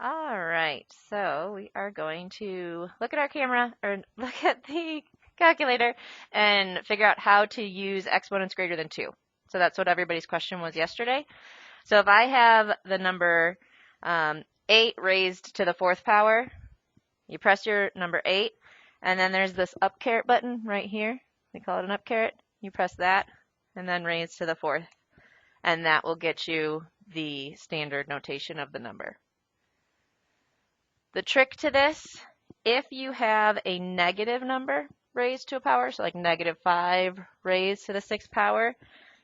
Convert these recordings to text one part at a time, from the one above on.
All right, so we are going to look at our camera or look at the calculator and figure out how to use exponents greater than 2. So that's what everybody's question was yesterday. So if I have the number 8 raised to the 4th power, you press your number 8, and then there's this up caret button right here. We call it an up caret. You press that, and then raise to the 4th, and that will get you the standard notation of the number. The trick to this, if you have a negative number raised to a power, so like -5 raised to the 6th power,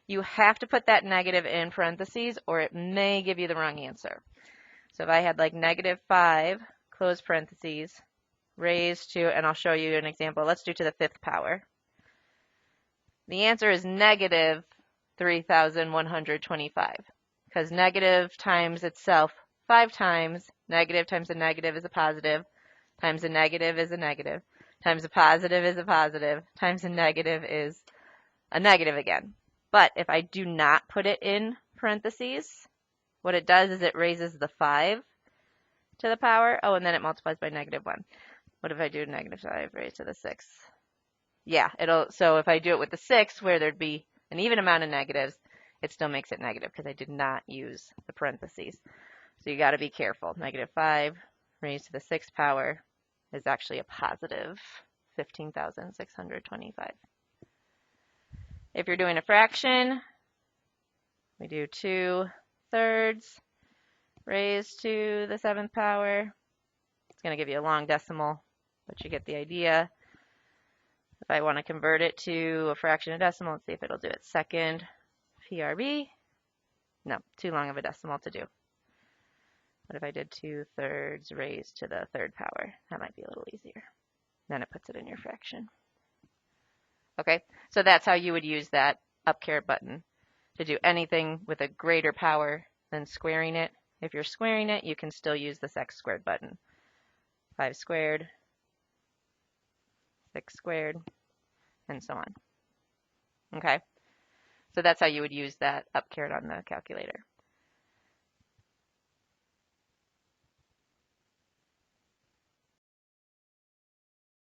you have to put that negative in parentheses or it may give you the wrong answer. So if I had like -5, close parentheses, raised to, and I'll show you an example, let's do to the 5th power. The answer is -3,125 because negative times itself 5 times, negative times a negative is a positive, times a negative is a negative, times a positive is a positive, times a negative is a negative again. But if I do not put it in parentheses, what it does is it raises the 5 to the power. Oh, and then it multiplies by -1. What if I do -5 raised to the 6th? Yeah, so if I do it with the 6 where there'd be an even amount of negatives, it still makes it negative because I did not use the parentheses. So you got to be careful. -5 raised to the 6th power is actually a positive 15,625. If you're doing a fraction, we do 2/3 raised to the 7th power. It's going to give you a long decimal, but you get the idea. If I want to convert it to a fraction of decimal, let's see if it'll do it. Second PRB. No, too long of a decimal to do. What if I did 2/3 raised to the 3rd power? That might be a little easier. Then it puts it in your fraction. Okay, so that's how you would use that up caret button to do anything with a greater power than squaring it. If you're squaring it, you can still use this x squared button. 5 squared, 6 squared, and so on. Okay, so that's how you would use that up caret on the calculator.